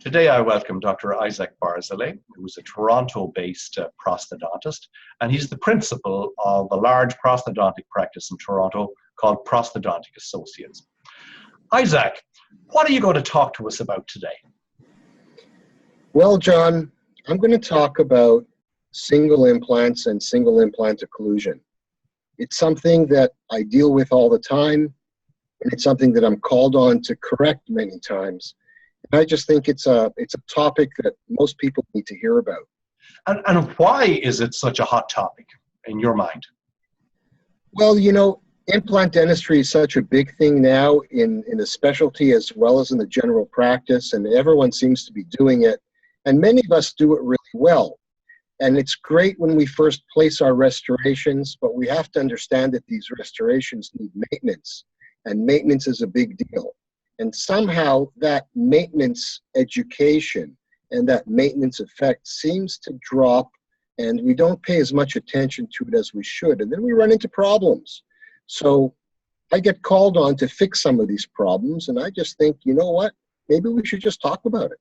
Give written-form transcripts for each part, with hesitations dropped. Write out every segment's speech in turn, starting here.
Today I welcome Dr. Isaac Barzilay, who is a Toronto-based prosthodontist, and he's the principal of a large prosthodontic practice in Toronto called Prosthodontic Associates. Isaac, what are you going to talk to us about today? Well, John, I'm going to talk about single implants and single implant occlusion. It's something that I deal with all the time, and it's something that I'm called on to correct many times. And I just think it's a topic that most people need to hear about. And why is it such a hot topic in your mind? Well, you know, implant dentistry is such a big thing now in the specialty as well as in the general practice, and everyone seems to be doing it. And many of us do it really well. And it's great when we first place our restorations, but we have to understand that these restorations need maintenance, and maintenance is a big deal. And somehow that maintenance education and that maintenance effect seems to drop, and we don't pay as much attention to it as we should. And then we run into problems. So I get called on to fix some of these problems, and I just think, you know what, maybe we should just talk about it.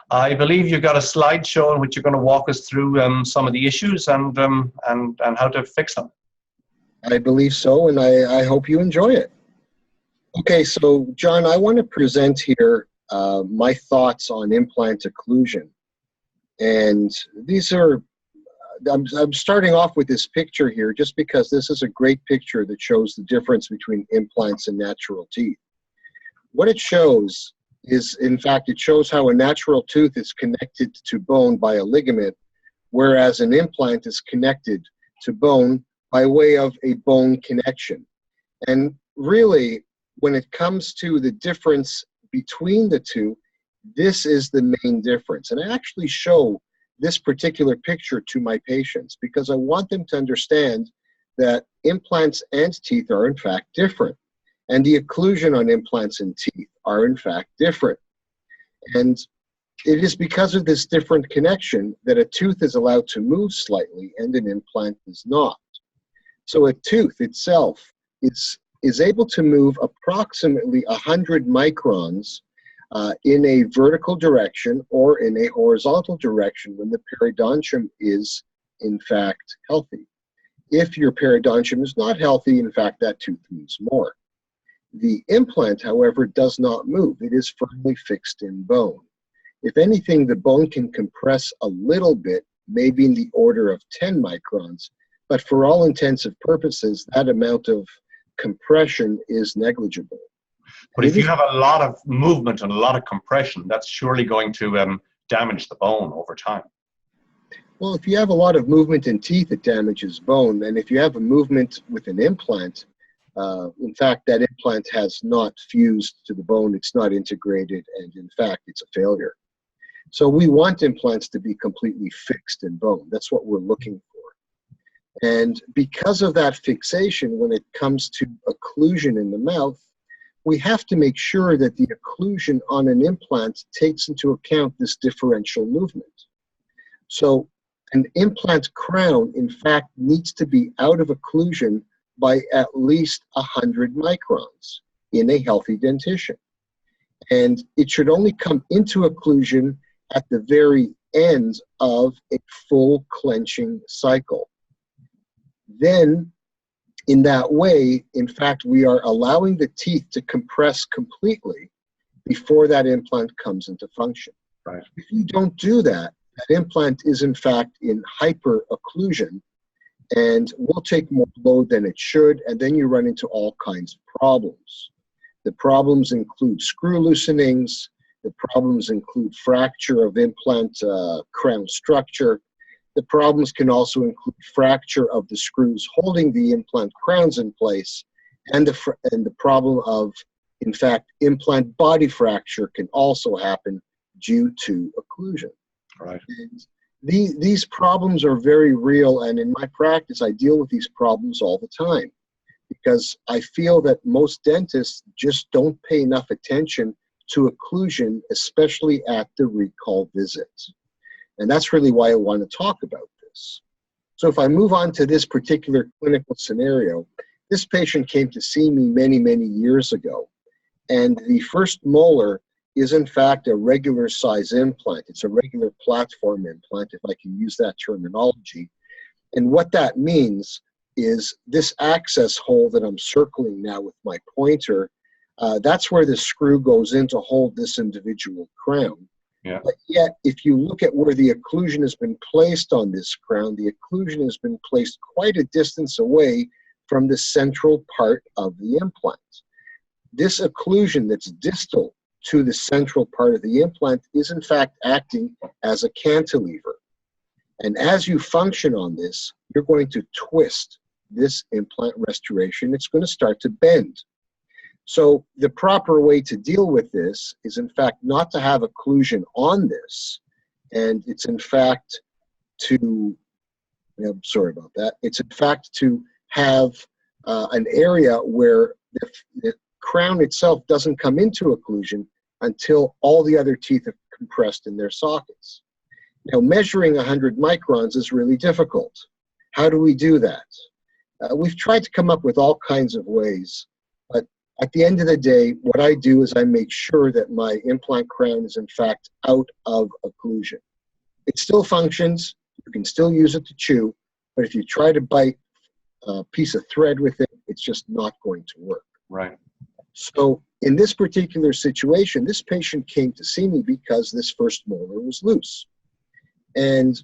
I believe you've got a slideshow in which you're going to walk us through some of the issues and how to fix them. I believe so, and I hope you enjoy it. Okay, so John, I want to present here my thoughts on implant occlusion. And these are, I'm starting off with this picture here just because this is a great picture that shows the difference between implants and natural teeth. What it shows is, in fact, it shows how a natural tooth is connected to bone by a ligament, whereas an implant is connected to bone by way of a bone connection. And really, when it comes to the difference between the two, this is the main difference. And I actually show this particular picture to my patients because I want them to understand that implants and teeth are in fact different. And the occlusion on implants and teeth are in fact different. And it is because of this different connection that a tooth is allowed to move slightly and an implant is not. So a tooth itself is able to move approximately 100 microns in a vertical direction or in a horizontal direction when the periodontium is in fact healthy. If your periodontium is not healthy, in fact, that tooth moves more. The implant, however, does not move. It is firmly fixed in bone. If anything, the bone can compress a little bit, maybe in the order of 10 microns, but for all intents and purposes, that amount of compression is negligible. But if you have a lot of movement and a lot of compression, that's surely going to damage the bone over time. Well, if you have a lot of movement in teeth, it damages bone. And if you have a movement with an implant, in fact, that implant has not fused to the bone, it's not integrated, and in fact, it's a failure. So we want implants to be completely fixed in bone. That's what we're looking for. And because of that fixation, when it comes to occlusion in the mouth, we have to make sure that the occlusion on an implant takes into account this differential movement. So an implant crown, in fact, needs to be out of occlusion by at least 100 microns in a healthy dentition. And it should only come into occlusion at the very end of a full clenching cycle. Then, in that way, in fact, we are allowing the teeth to compress completely before that implant comes into function. Right. If you don't do that, that implant is in fact in hyper-occlusion and will take more load than it should, and then you run into all kinds of problems. The problems include screw loosenings, the problems include fracture of implant crown structure. The problems can also include fracture of the screws holding the implant crowns in place, and the problem of, in fact, implant body fracture can also happen due to occlusion. Right. And these problems are very real, and in my practice, I deal with these problems all the time because I feel that most dentists just don't pay enough attention to occlusion, especially at the recall visit. And that's really why I want to talk about this. So if I move on to this particular clinical scenario, this patient came to see me many, many years ago. And the first molar is in fact a regular size implant. It's a regular platform implant, if I can use that terminology. And what that means is this access hole that I'm circling now with my pointer, that's where the screw goes in to hold this individual crown. Yeah. But yet, if you look at where the occlusion has been placed on this crown, the occlusion has been placed quite a distance away from the central part of the implant. This occlusion that's distal to the central part of the implant is in fact acting as a cantilever. And as you function on this, you're going to twist this implant restoration. It's going to start to bend. So the proper way to deal with this is in fact not to have occlusion on this, and it's in fact to, sorry about that, it's in fact to have an area where the crown itself doesn't come into occlusion until all the other teeth are compressed in their sockets. Now, measuring 100 microns is really difficult. How do we do that? We've tried to come up with all kinds of ways, but at the end of the day, what I do is I make sure that my implant crown is in fact out of occlusion. It still functions, you can still use it to chew, but if you try to bite a piece of thread with it, it's just not going to work. Right. So in this particular situation, this patient came to see me because this first molar was loose. And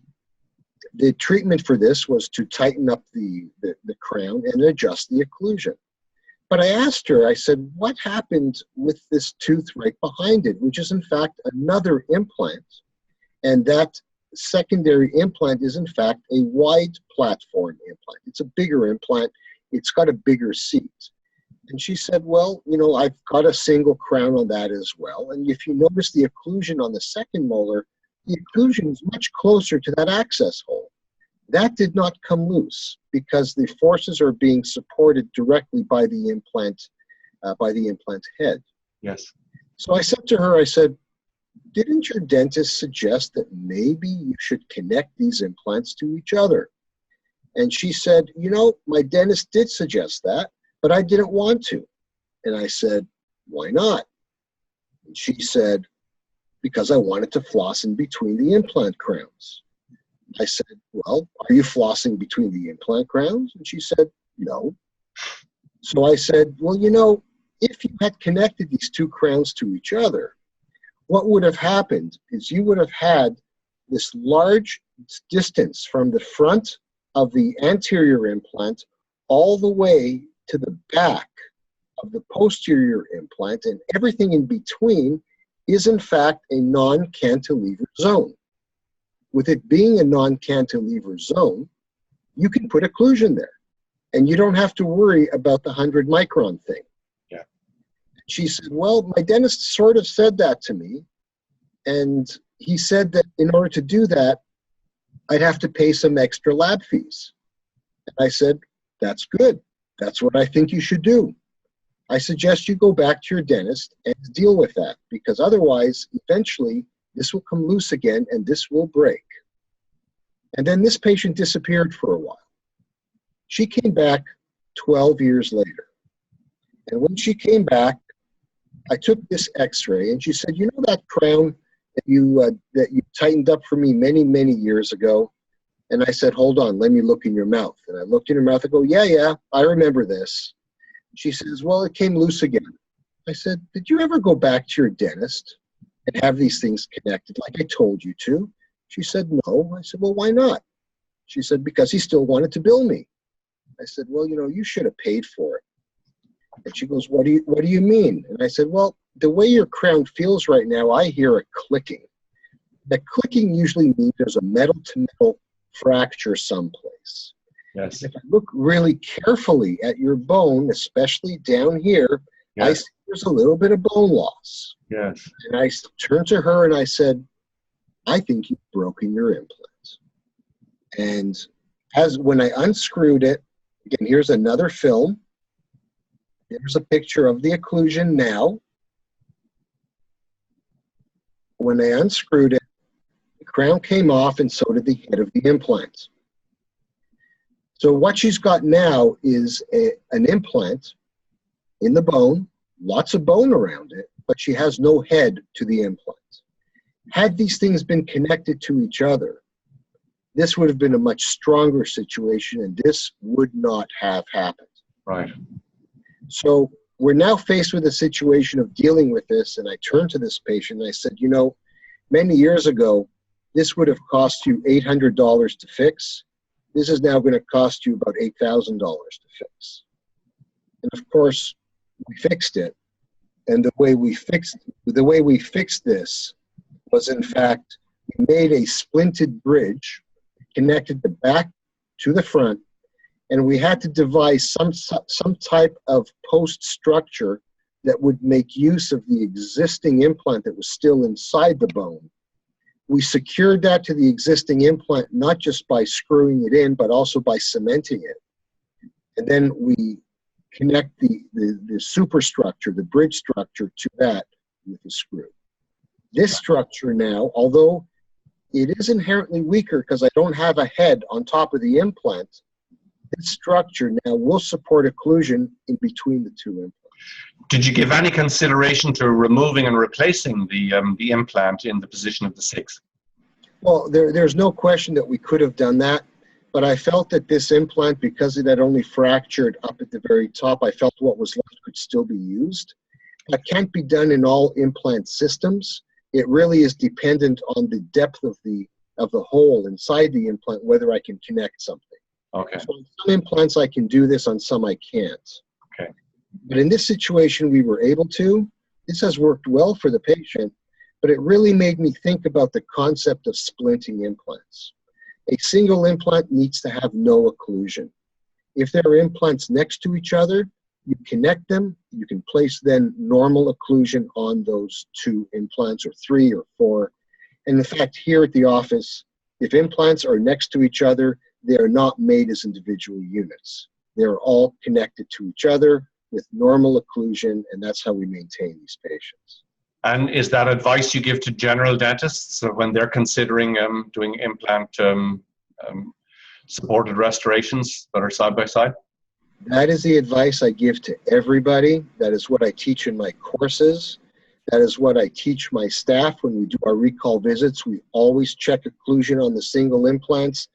the treatment for this was to tighten up the crown and adjust the occlusion. But I asked her, I said, what happened with this tooth right behind it, which is in fact another implant. And that secondary implant is in fact a wide platform implant. It's a bigger implant. It's got a bigger seat. And she said, well, I've got a single crown on that as well. And if you notice the occlusion on the second molar, the occlusion is much closer to that access hole. That did not come loose because the forces are being supported directly by the implant head. Yes. So I said to her, I said, didn't your dentist suggest that maybe you should connect these implants to each other? And she said, my dentist did suggest that, but I didn't want to. And I said, why not? And she said, because I wanted to floss in between the implant crowns. I said, well, are you flossing between the implant crowns? And she said, no. So I said, well, if you had connected these two crowns to each other, what would have happened is you would have had this large distance from the front of the anterior implant all the way to the back of the posterior implant, and everything in between is in fact a non-cantilever zone. With it being a non-cantilever zone, you can put occlusion there, and you don't have to worry about the 100 micron thing. Yeah. She said, well, my dentist sort of said that to me, and he said that in order to do that, I'd have to pay some extra lab fees. And I said, that's good. That's what I think you should do. I suggest you go back to your dentist and deal with that, because otherwise, eventually, this will come loose again and this will break. And then this patient disappeared for a while. She came back 12 years later. And when she came back, I took this x-ray and she said, that crown that you tightened up for me many, many years ago? And I said, hold on, let me look in your mouth. And I looked in her mouth. I go, yeah, I remember this. She says, well, it came loose again. I said, did you ever go back to your dentist and have these things connected like I told you to? She said, no. I said, well, why not? She said, because he still wanted to bill me. I said, well, you should have paid for it. And she goes, what do you mean? And I said, well, the way your crown feels right now, I hear a clicking. That clicking usually means there's a metal-to-metal fracture someplace. Yes. If I look really carefully at your bone, especially down here, yes. I see there's a little bit of bone loss. Yes. And I turned to her and I said, I think you've broken your implant. And when I unscrewed it, again, here's another film. Here's a picture of the occlusion now. When I unscrewed it, the crown came off and so did the head of the implant. So what she's got now is an implant in the bone, lots of bone around it, but she has no head to the implant. Had these things been connected to each other, this would have been a much stronger situation, and this would not have happened. Right. So we're now faced with a situation of dealing with this, and I turned to this patient and I said, you know, many years ago, this would have cost you $800 to fix. This is now going to cost you about $8,000 to fix. And of course, we fixed it. And the way we fixed this was, in fact, we made a splinted bridge, connected the back to the front, and we had to devise some type of post structure that would make use of the existing implant that was still inside the bone. We secured that to the existing implant, not just by screwing it in, but also by cementing it. And then we connect the superstructure, the bridge structure, to that with a screw. This structure now, although it is inherently weaker because I don't have a head on top of the implant, this structure now will support occlusion in between the two implants. Did you give any consideration to removing and replacing the implant in the position of the 6? Well, there's no question that we could have done that, but I felt that this implant, because it had only fractured up at the very top, I felt what was left could still be used. That can't be done in all implant systems. It really is dependent on the depth of the hole inside the implant, whether I can connect something. Okay. So on some implants I can do this, on some I can't. Okay. But in this situation we were able to. This has worked well for the patient, but it really made me think about the concept of splinting implants. A single implant needs to have no occlusion. If there are implants next to each other, you connect them, you can place then normal occlusion on those 2 implants, or 3 or 4. And in fact, here at the office, if implants are next to each other, they are not made as individual units. They're all connected to each other with normal occlusion, and that's how we maintain these patients. And is that advice you give to general dentists when they're considering doing implant supported restorations that are side by side? That is the advice I give to everybody. That is what I teach in my courses. That is what I teach my staff when we do our recall visits. We always check occlusion on the single implants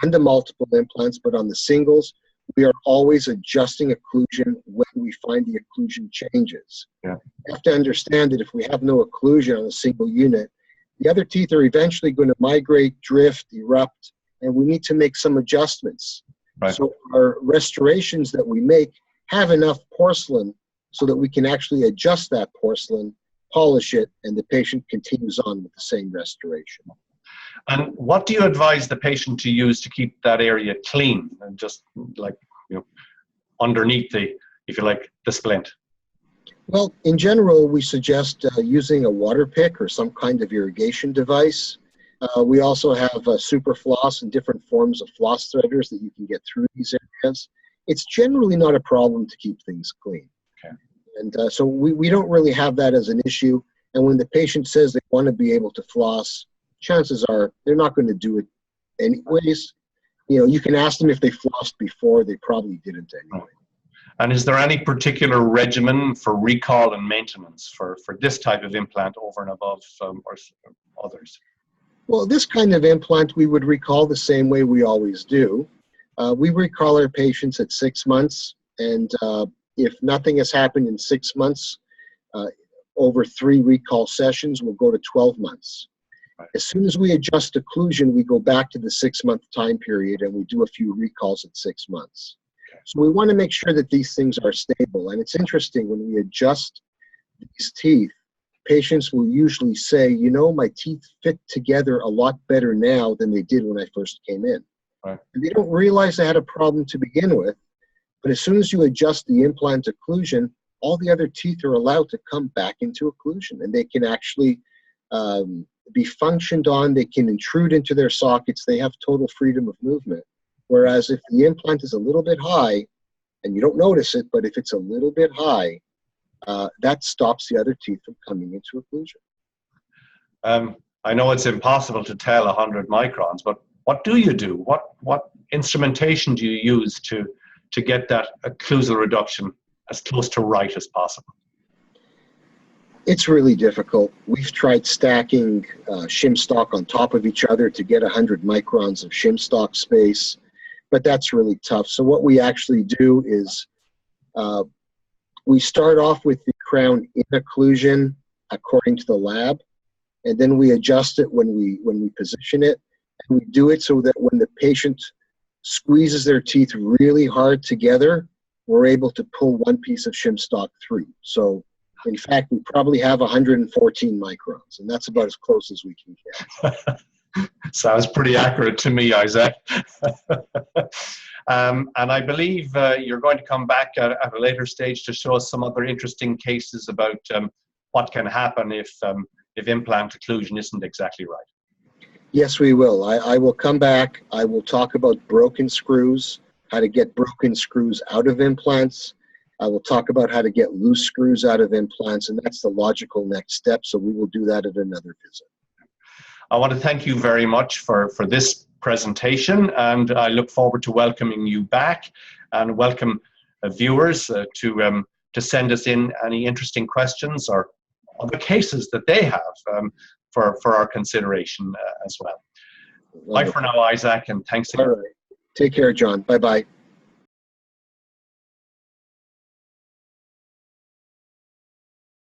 and the multiple implants, but on the singles, we are always adjusting occlusion when we find the occlusion changes. Yeah. You have to understand that if we have no occlusion on a single unit, the other teeth are eventually going to migrate, drift, erupt, and we need to make some adjustments. Right. So our restorations that we make have enough porcelain so that we can actually adjust that porcelain, polish it, and the patient continues on with the same restoration. And what do you advise the patient to use to keep that area clean and just like, you know, underneath the, if you like, the splint? Well, in general, we suggest using a water pick or some kind of irrigation device. We also have super floss and different forms of floss threaders that you can get through these areas. It's generally not a problem to keep things clean. Okay. And so we don't really have that as an issue. And when the patient says they want to be able to floss, chances are they're not going to do it anyways. You know, you can ask them if they flossed before, they probably didn't anyway. And is there any particular regimen for recall and maintenance for this type of implant over and above or others? Well, this kind of implant we would recall the same way we always do. We recall our patients at 6 months, and if nothing has happened in 6 months, over 3 recall sessions, we'll go to 12 months. Right. As soon as we adjust occlusion, we go back to the 6-month time period and we do a few recalls at 6 months. Okay. So we want to make sure that these things are stable. And it's interesting, when we adjust these teeth, patients will usually say, you know, my teeth fit together a lot better now than they did when I first came in. Right. And they don't realize they had a problem to begin with, but as soon as you adjust the implant occlusion, all the other teeth are allowed to come back into occlusion, and they can actually be functioned on, they can intrude into their sockets, they have total freedom of movement. Whereas if the implant is a little bit high, and you don't notice it, but if it's a little bit high, that stops the other teeth from coming into occlusion. I know it's impossible to tell 100 microns, but what do you do? What instrumentation do you use to get that occlusal reduction as close to right as possible? It's really difficult. We've tried stacking shim stock on top of each other to get 100 microns of shim stock space, but that's really tough. So what we actually do is we start off with the crown in occlusion according to the lab, and then we adjust it when we position it. And we do it so that when the patient squeezes their teeth really hard together, we're able to pull one piece of shim stock through. So in fact, we probably have 114 microns, and that's about as close as we can get. Sounds pretty accurate to me, Isaac. And I believe you're going to come back at a later stage to show us some other interesting cases about what can happen if implant occlusion isn't exactly right. Yes, we will. I will come back. I will talk about broken screws, how to get broken screws out of implants. I will talk about how to get loose screws out of implants, and that's the logical next step, so we will do that at another visit. I want to thank you very much for this presentation, and I look forward to welcoming you back, and welcome viewers to send us in any interesting questions or other cases that they have for our consideration as well. Bye for now, Isaac, and thanks again. All right. Take care, John. Bye-bye.